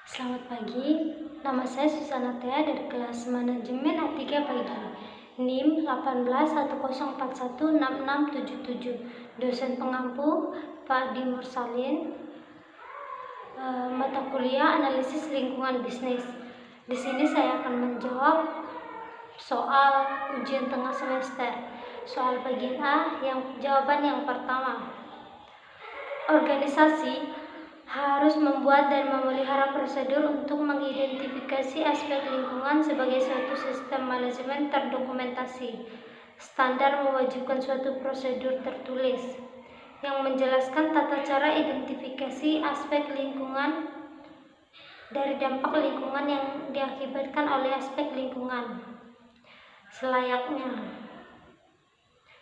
Selamat pagi, nama saya Susana Thea dari kelas Manajemen A3 Pagi. NIM 1810416677. Dosen pengampu Pak Adi Mursalin. Mata kuliah Analisis Lingkungan Bisnis. Di sini saya akan menjawab soal ujian tengah semester. Soal bagian A, jawaban yang pertama. Organisasi harus membuat dan memelihara prosedur untuk mengidentifikasi aspek lingkungan sebagai suatu sistem manajemen terdokumentasi. Standar mewajibkan suatu prosedur tertulis yang menjelaskan tata cara identifikasi aspek lingkungan dari dampak lingkungan yang diakibatkan oleh aspek lingkungan. Selayaknya,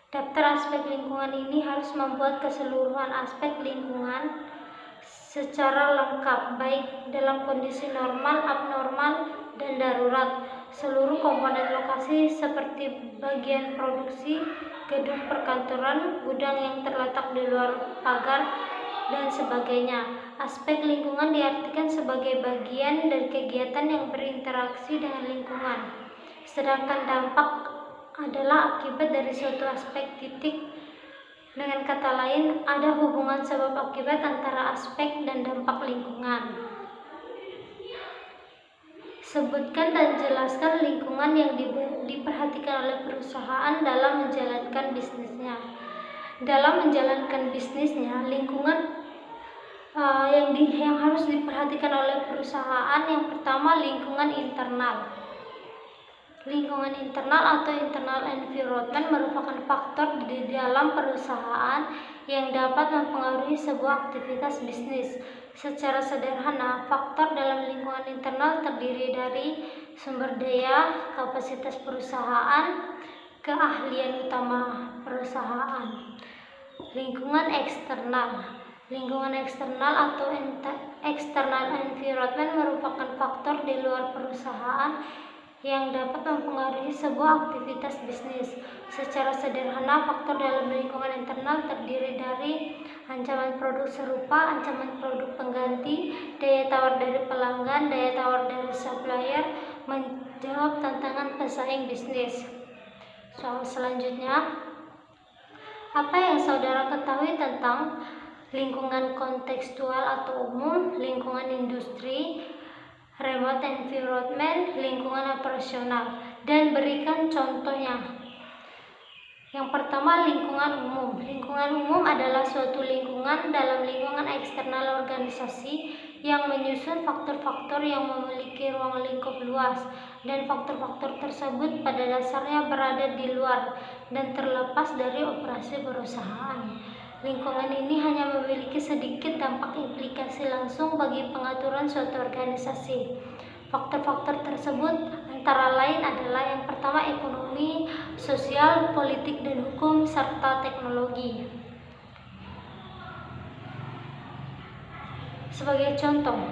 daftar aspek lingkungan ini harus membuat keseluruhan aspek lingkungan secara lengkap, baik dalam kondisi normal, abnormal, dan darurat. Seluruh komponen lokasi seperti bagian produksi, gedung perkantoran, gudang yang terletak di luar pagar, dan sebagainya. Aspek lingkungan diartikan sebagai bagian dari kegiatan yang berinteraksi dengan lingkungan. Sedangkan dampak adalah akibat dari suatu aspek titik. Dengan kata lain, ada hubungan sebab akibat antara aspek dan dampak lingkungan. Sebutkan dan jelaskan lingkungan yang diperhatikan oleh perusahaan dalam menjalankan bisnisnya. Dalam menjalankan bisnisnya, lingkungan yang harus diperhatikan oleh perusahaan, yang pertama lingkungan internal. Lingkungan internal atau internal environment merupakan faktor di dalam perusahaan yang dapat mempengaruhi sebuah aktivitas bisnis. Secara sederhana, faktor dalam lingkungan internal terdiri dari sumber daya, kapasitas perusahaan, keahlian utama perusahaan. Lingkungan eksternal. Lingkungan eksternal atau external environment merupakan faktor di luar perusahaan yang dapat mempengaruhi sebuah aktivitas bisnis. Secara sederhana, faktor dalam lingkungan internal terdiri dari ancaman produk serupa, ancaman produk pengganti, daya tawar dari pelanggan, daya tawar dari supplier, menjawab tantangan pesaing bisnis. Soal selanjutnya, apa yang saudara ketahui tentang lingkungan kontekstual atau umum, lingkungan industri, remote environment, lingkungan operasional, dan berikan contohnya. Yang pertama, lingkungan umum. Lingkungan umum adalah suatu lingkungan dalam lingkungan eksternal organisasi yang menyusun faktor-faktor yang memiliki ruang lingkup luas, dan faktor-faktor tersebut pada dasarnya berada di luar dan terlepas dari operasi perusahaan. Lingkungan ini hanya memiliki sedikit dampak implikasi langsung bagi pengaturan suatu organisasi. Faktor-faktor tersebut antara lain adalah yang pertama ekonomi, sosial, politik dan hukum, serta teknologi. Sebagai contoh,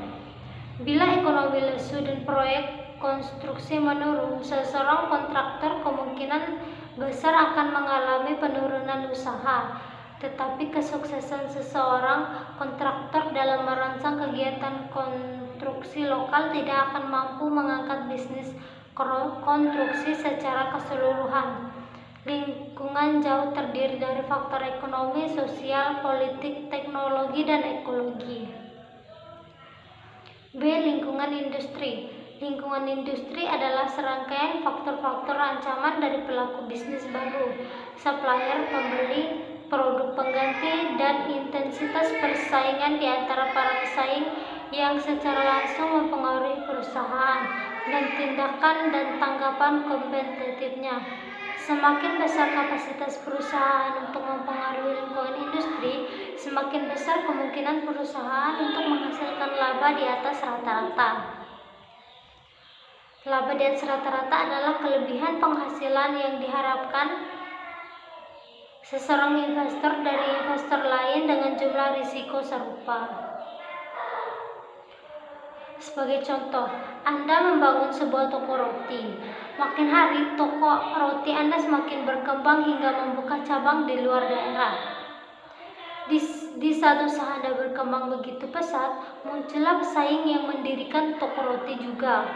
bila ekonomi lesu dan proyek konstruksi menurun, seseorang kontraktor kemungkinan besar akan mengalami penurunan usaha. Tetapi kesuksesan seseorang kontraktor dalam merancang kegiatan konstruksi lokal tidak akan mampu mengangkat bisnis konstruksi secara keseluruhan. Lingkungan jauh terdiri dari faktor ekonomi, sosial, politik, teknologi, dan ekologi. B. Lingkungan industri. Lingkungan industri adalah serangkaian faktor-faktor ancaman dari pelaku bisnis baru, supplier, pembeli, produk pengganti, dan intensitas persaingan di antara para pesaing yang secara langsung mempengaruhi perusahaan dan tindakan dan tanggapan kompetitifnya. Semakin besar kapasitas perusahaan untuk mempengaruhi lingkungan industri, semakin besar kemungkinan perusahaan untuk menghasilkan laba di atas rata-rata. Laba di atas rata-rata adalah kelebihan penghasilan yang diharapkan seseorang investor dari investor lain dengan jumlah risiko serupa. Sebagai contoh, Anda membangun sebuah toko roti. Makin hari, toko roti Anda semakin berkembang hingga membuka cabang di luar daerah. Di saat usaha Anda berkembang begitu pesat, muncullah pesaing yang mendirikan toko roti juga.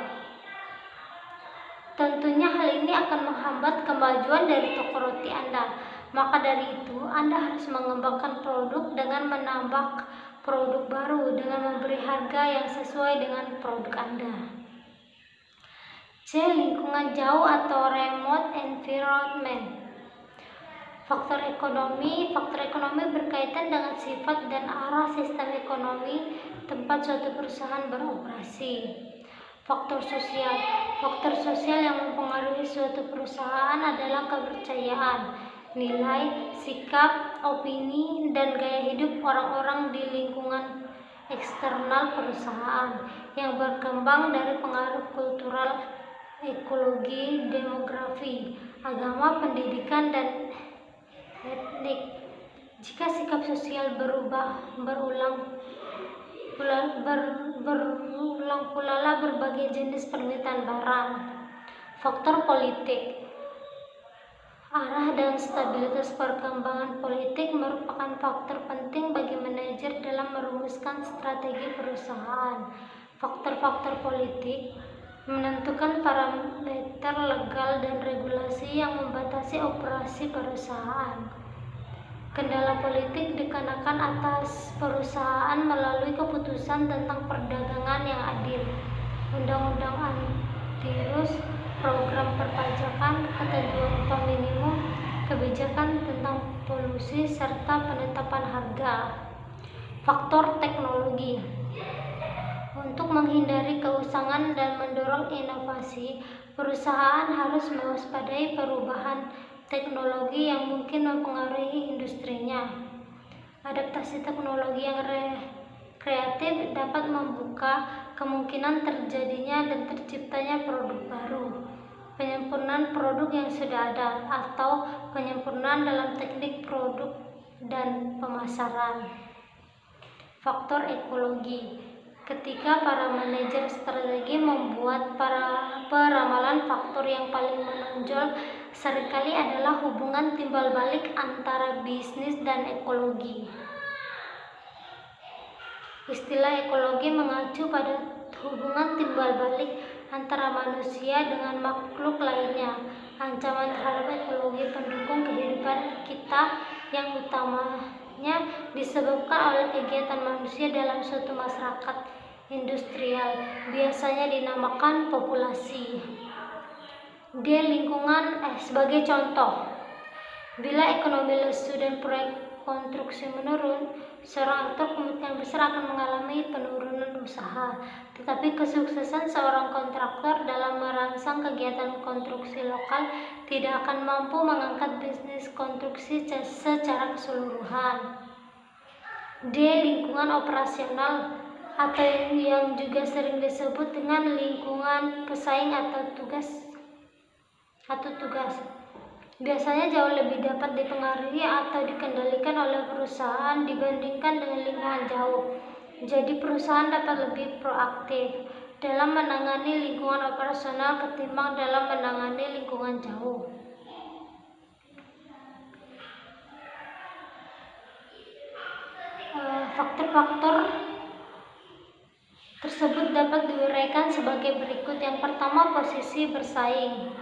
Tentunya hal ini akan menghambat kemajuan dari toko roti Anda. Maka dari itu, Anda harus mengembangkan produk dengan menambah produk baru dengan memberi harga yang sesuai dengan produk Anda. C. Lingkungan jauh atau remote environment. Faktor ekonomi berkaitan dengan sifat dan arah sistem ekonomi tempat suatu perusahaan beroperasi. Faktor sosial yang mempengaruhi suatu perusahaan adalah kepercayaan, nilai, sikap, opini, dan gaya hidup orang-orang di lingkungan eksternal perusahaan yang berkembang dari pengaruh kultural, ekologi, demografi, agama, pendidikan, dan etnik. Jika sikap sosial berulang pula berbagai jenis permintaan barang. Faktor politik. Arah dan stabilitas perkembangan politik merupakan faktor penting bagi manajer dalam merumuskan strategi perusahaan. Faktor-faktor politik menentukan parameter legal dan regulasi yang membatasi operasi perusahaan. Kendala politik dikenakan atas perusahaan melalui keputusan tentang perdagangan yang adil, undang-undang antirus, program perpajakan, ketentuan upah minimum, kebijakan tentang polusi, serta penetapan harga. Faktor teknologi. Untuk menghindari keusangan dan mendorong inovasi, perusahaan harus mewaspadai perubahan teknologi yang mungkin mempengaruhi industrinya. Adaptasi teknologi yang kreatif dapat membuka kemungkinan terjadinya dan terciptanya produk baru, penyempurnaan produk yang sudah ada, atau penyempurnaan dalam teknik produk dan pemasaran. Faktor ekologi. Ketika para manajer strategi membuat peramalan, faktor yang paling menonjol seringkali adalah hubungan timbal balik antara bisnis dan ekologi. Istilah ekologi mengacu pada hubungan timbal balik antara manusia dengan makhluk lainnya. Ancaman terhadap ekologi pendukung kehidupan kita yang utamanya disebabkan oleh kegiatan manusia dalam suatu masyarakat industrial, biasanya dinamakan populasi. D. Lingkungan. Sebagai contoh, bila ekonomi lesu dan proyek konstruksi menurun, seorang aktor kemungkinan besar akan mengalami penurunan usaha. Tetapi kesuksesan seorang kontraktor dalam merangsang kegiatan konstruksi lokal tidak akan mampu mengangkat bisnis konstruksi secara keseluruhan. D. Lingkungan operasional, atau yang juga sering disebut dengan lingkungan pesaing atau tugas, biasanya jauh lebih dapat dipengaruhi atau dikendalikan oleh perusahaan dibandingkan dengan lingkungan jauh. Jadi perusahaan dapat lebih proaktif dalam menangani lingkungan operasional ketimbang dalam menangani lingkungan jauh. Faktor-faktor tersebut dapat diuraikan sebagai berikut. Yang pertama, posisi bersaing.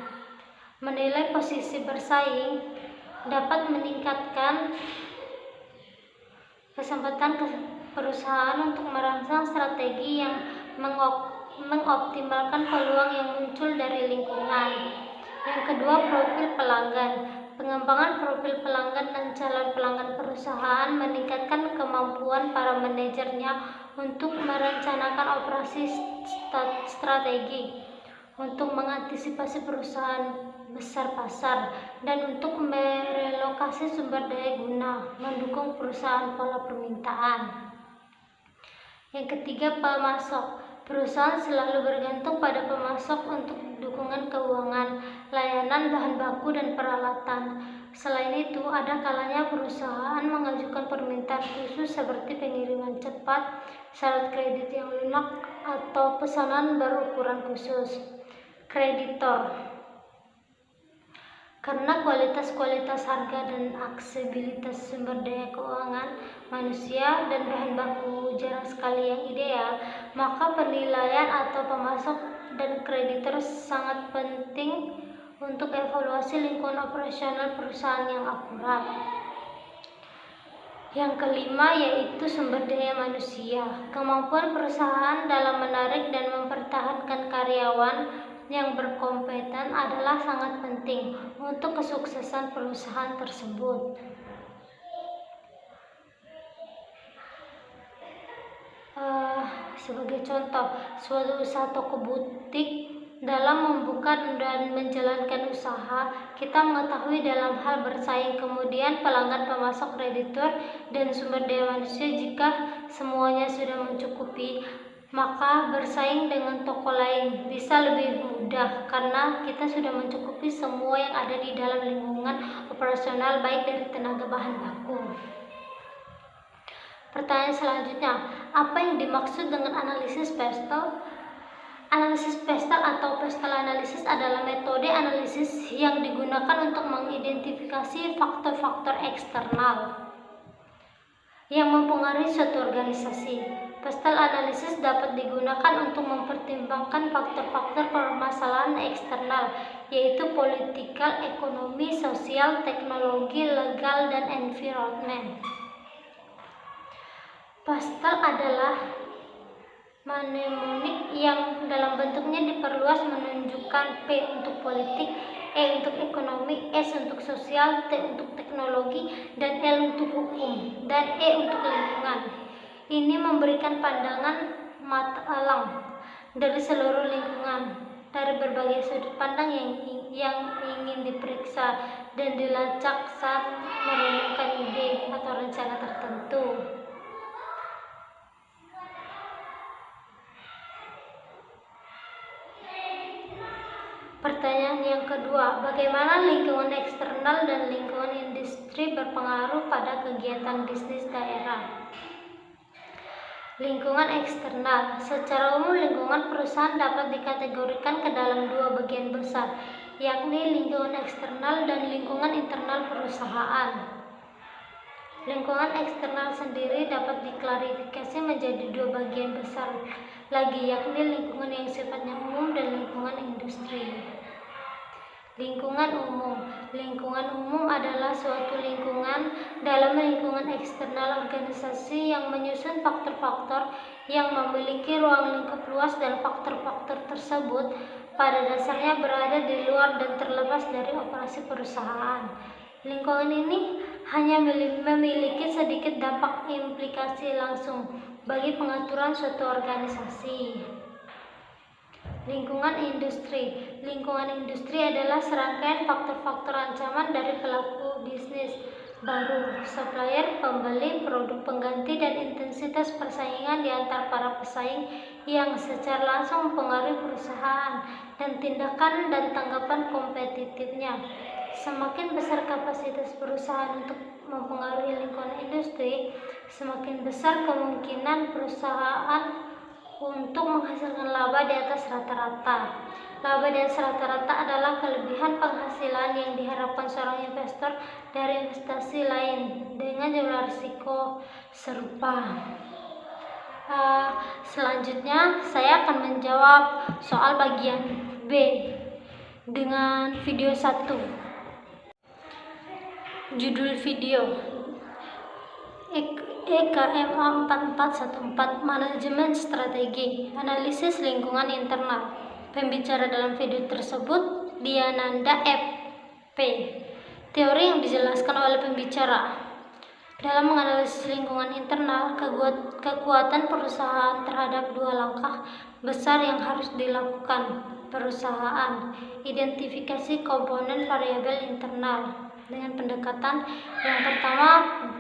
Menilai posisi bersaing dapat meningkatkan kesempatan perusahaan untuk merangsang strategi yang mengoptimalkan peluang yang muncul dari lingkungan. Yang kedua, profil pelanggan. Pengembangan profil pelanggan dan calon pelanggan perusahaan meningkatkan kemampuan para manajernya untuk merencanakan operasi strategi, untuk mengantisipasi perusahaan besar pasar, dan untuk merelokasi sumber daya guna mendukung perusahaan pola permintaan. Yang ketiga, pemasok. Perusahaan selalu bergantung pada pemasok untuk dukungan keuangan, layanan, bahan baku, dan peralatan. Selain itu, ada kalanya perusahaan mengajukan permintaan khusus seperti pengiriman cepat, syarat kredit yang lunak, atau pesanan berukuran khusus. Kreditor. karena kualitas harga dan aksesibilitas sumber daya keuangan manusia dan bahan baku jarang sekali yang ideal, maka penilaian atau pemasok dan kreditor sangat penting untuk evaluasi lingkungan operasional perusahaan yang akurat. Yang kelima yaitu sumber daya manusia. Kemampuan perusahaan dalam menarik dan mempertahankan karyawan yang berkompeten adalah sangat penting untuk kesuksesan perusahaan tersebut. Sebagai contoh, suatu usaha toko butik, dalam membuka dan menjalankan usaha, kita mengetahui dalam hal bersaing, kemudian pelanggan, pemasok, kreditur, dan sumber daya manusia. Jika semuanya sudah mencukupi, maka bersaing dengan toko lain bisa lebih mudah karena kita sudah mencukupi semua yang ada di dalam lingkungan operasional, baik dari tenaga, bahan baku. Pertanyaan selanjutnya, apa yang dimaksud dengan analisis pestel? Analisis pestel atau pestel analisis adalah metode analisis yang digunakan untuk mengidentifikasi faktor-faktor eksternal yang mempengaruhi suatu organisasi. Pestel analisis dapat digunakan untuk mempertimbangkan faktor-faktor permasalahan eksternal, yaitu politikal, ekonomi, sosial, teknologi, legal, dan environment. Pestel adalah mnemonik yang dalam bentuknya diperluas menunjukkan P untuk politik, E untuk ekonomi, S untuk sosial, T untuk teknologi, dan L untuk hukum, dan E untuk lingkungan. Ini memberikan pandangan mata elang dari seluruh lingkungan, dari berbagai sudut pandang yang ingin diperiksa dan dilacak saat merenungkan ide atau rencana tertentu. Pertanyaan yang kedua, bagaimana lingkungan eksternal dan lingkungan industri berpengaruh pada kegiatan bisnis daerah? Lingkungan eksternal. Secara umum, lingkungan perusahaan dapat dikategorikan ke dalam dua bagian besar, yakni lingkungan eksternal dan lingkungan internal perusahaan. Lingkungan eksternal sendiri dapat diklarifikasi menjadi dua bagian besar lagi, yakni lingkungan yang sifatnya umum dan lingkungan industri. Lingkungan umum. Lingkungan umum adalah suatu lingkungan dalam lingkungan eksternal organisasi yang menyusun faktor-faktor yang memiliki ruang lingkup luas, dan faktor-faktor tersebut pada dasarnya berada di luar dan terlepas dari operasi perusahaan. Lingkungan ini hanya memiliki sedikit dampak implikasi langsung bagi pengaturan suatu organisasi. Lingkungan industri. Lingkungan industri adalah serangkaian faktor-faktor ancaman dari pelaku bisnis baru, supplier, pembeli, produk pengganti, dan intensitas persaingan di antara para pesaing yang secara langsung mempengaruhi perusahaan dan tindakan dan tanggapan kompetitifnya. Semakin besar kapasitas perusahaan untuk mempengaruhi lingkungan industri, semakin besar kemungkinan perusahaan untuk menghasilkan laba di atas rata-rata. Laba di atas rata-rata adalah kelebihan penghasilan yang diharapkan seorang investor dari investasi lain dengan jumlah risiko serupa. Selanjutnya saya akan menjawab soal bagian B dengan video 1. Judul video EKMA 4414 Manajemen Strategi Analisis Lingkungan Internal. Pembicara dalam video tersebut Diananda F.P. Teori yang dijelaskan oleh pembicara. Dalam menganalisis lingkungan internal, kekuatan perusahaan terhadap dua langkah besar yang harus dilakukan perusahaan. Identifikasi komponen variabel internal dengan pendekatan yang pertama,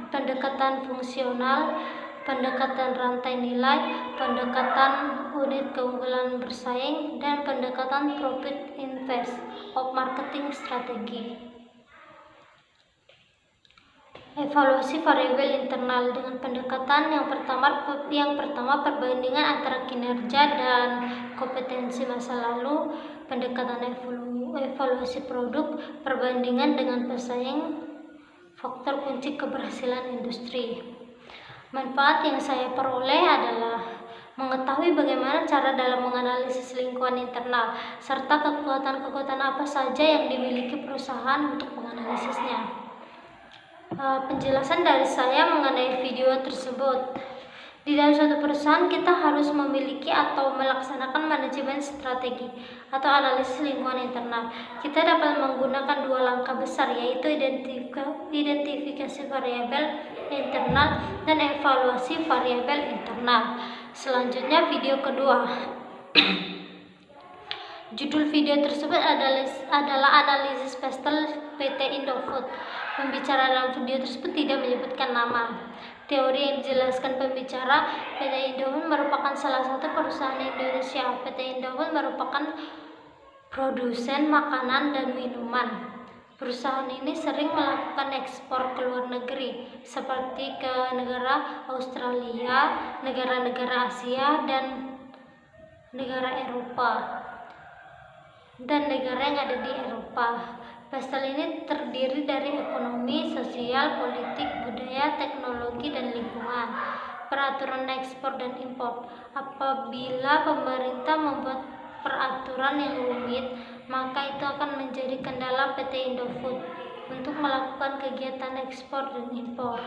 pendekatan fungsional, pendekatan rantai nilai, pendekatan unit keunggulan bersaing, dan pendekatan profit invest of marketing strategi. Evaluasi variabel internal dengan pendekatan yang pertama perbandingan antara kinerja dan kompetensi masa lalu, pendekatan evaluasi produk, perbandingan dengan pesaing, faktor kunci keberhasilan industri. Manfaat yang saya peroleh adalah mengetahui bagaimana cara dalam menganalisis lingkungan internal, serta kekuatan-kekuatan apa saja yang dimiliki perusahaan untuk menganalisisnya. Penjelasan dari saya mengenai video tersebut. Di dalam suatu perusahaan kita harus memiliki atau melaksanakan manajemen strategi atau analisis lingkungan internal. Kita dapat menggunakan dua langkah besar, yaitu identifikasi variabel internal dan evaluasi variabel internal. Selanjutnya video kedua. Judul video tersebut adalah analisis pastel PT Indofood. Pembicara dalam video tersebut tidak menyebutkan nama. Teori yang dijelaskan pembicara, PT Indofood merupakan salah satu perusahaan Indonesia. PT Indofood merupakan produsen makanan dan minuman. Perusahaan ini sering melakukan ekspor ke luar negeri, seperti ke negara Australia, negara-negara Asia, dan negara Eropa, dan negara yang ada di Eropa. Pastel ini terdiri dari ekonomi, sosial, politik, budaya, teknologi, dan lingkungan. Peraturan ekspor dan impor. Apabila pemerintah membuat peraturan yang rumit, maka itu akan menjadi kendala PT Indofood untuk melakukan kegiatan ekspor dan impor.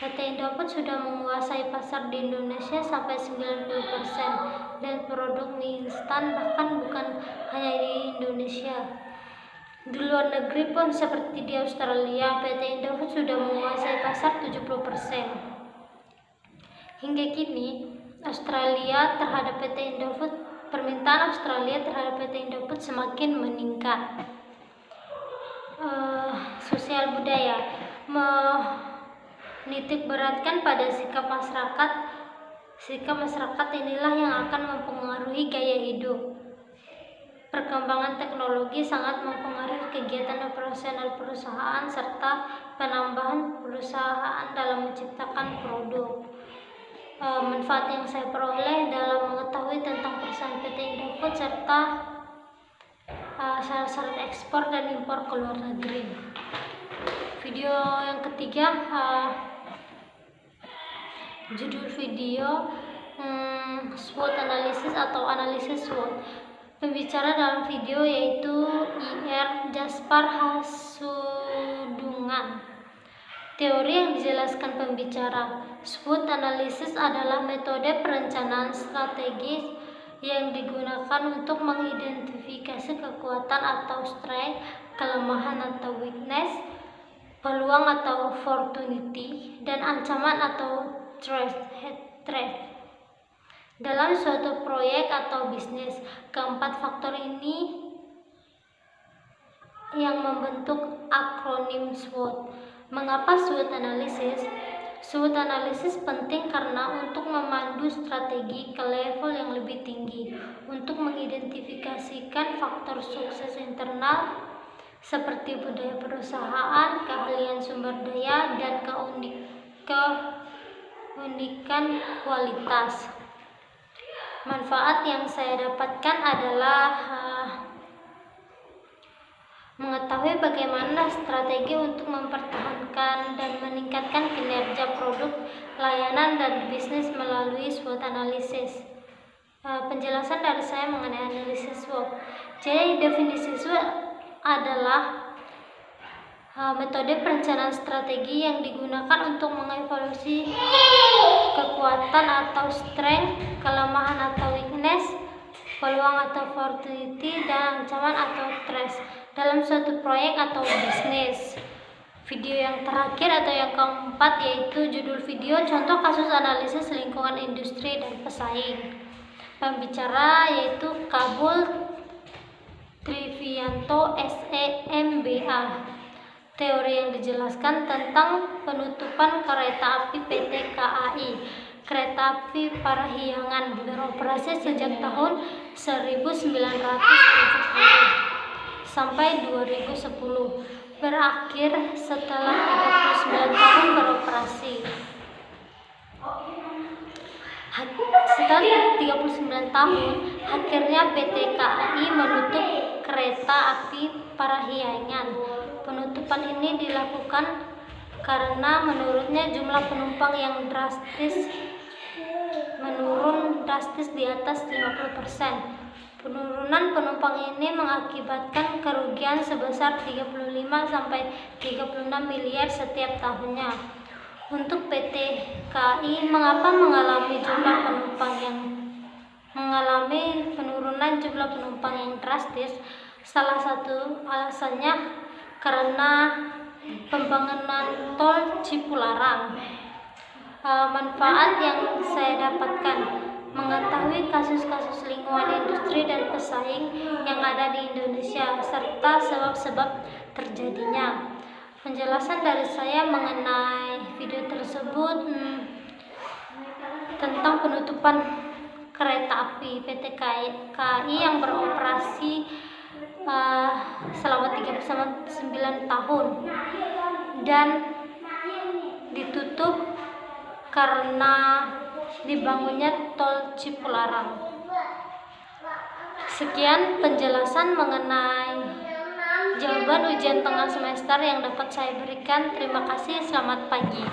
PT Indofood sudah menguasai pasar di Indonesia sampai 90%, dan produk mie instan bahkan bukan hanya di Indonesia. Di luar negeri pun seperti di Australia, PT Indofood sudah menguasai pasar 70%. Hingga kini, permintaan Australia terhadap PT Indofood semakin meningkat. Sosial budaya menitik beratkan pada sikap masyarakat. Sikap masyarakat inilah yang akan mempengaruhi gaya hidup. Perkembangan teknologi sangat mempengaruhi kegiatan operasional perusahaan serta penambahan perusahaan dalam menciptakan produk. Manfaat yang saya peroleh dalam mengetahui tentang perusahaan PT Indofood serta syarat-syarat ekspor dan impor ke luar negeri. Video yang ketiga, judul video SWOT analisis atau analisis SWOT. Pembicara dalam video yaitu Ir Jaspar Hasudungan. Teori yang dijelaskan pembicara. SWOT analisis adalah metode perencanaan strategis yang digunakan untuk mengidentifikasi kekuatan atau strength, kelemahan atau weakness, peluang atau opportunity, dan ancaman atau threat dalam suatu proyek atau bisnis. Keempat faktor ini yang membentuk akronim SWOT. Mengapa SWOT analisis? SWOT analisis penting karena untuk memandu strategi ke level yang lebih tinggi, untuk mengidentifikasikan faktor sukses internal seperti budaya perusahaan, keahlian sumber daya, dan keunikan kualitas. Manfaat yang saya dapatkan adalah mengetahui bagaimana strategi untuk mempertahankan dan meningkatkan kinerja produk, layanan, dan bisnis melalui SWOT analisis. Penjelasan dari saya mengenai analisis SWOT. Jadi definisi SWOT adalah metode perencanaan strategi yang digunakan untuk mengevaluasi kekuatan atau strength, kelemahan atau weakness, peluang atau opportunity, dan ancaman atau threat dalam suatu proyek atau bisnis. Video yang terakhir atau yang keempat yaitu judul video contoh kasus analisis lingkungan industri dan pesaing. Pembicara yaitu Kabul Trivianto SEMBA. Teori yang dijelaskan tentang penutupan kereta api PT KAI. Kereta api Parahyangan beroperasi sejak tahun 1970 sampai 2010, berakhir setelah 39 tahun beroperasi. Setelah 39 tahun, akhirnya PT KAI menutup kereta api Parahyangan. Penutupan ini dilakukan karena menurutnya jumlah penumpang yang menurun drastis di atas 50%. Penurunan penumpang ini mengakibatkan kerugian sebesar 35 sampai 36 miliar setiap tahunnya. Untuk PT KAI, mengapa mengalami penurunan jumlah penumpang yang drastis? Salah satu alasannya karena pembangunan tol Cipularang. Manfaat yang saya dapatkan: mengetahui kasus-kasus lingkungan industri dan pesaing yang ada di Indonesia, serta sebab-sebab terjadinya. Penjelasan dari saya mengenai video tersebut tentang penutupan kereta api PT KAI yang beroperasi selama 39 tahun dan ditutup karena dibangunnya tol Cipularang. Sekian penjelasan mengenai jawaban ujian tengah semester yang dapat saya berikan. Terima kasih, selamat pagi.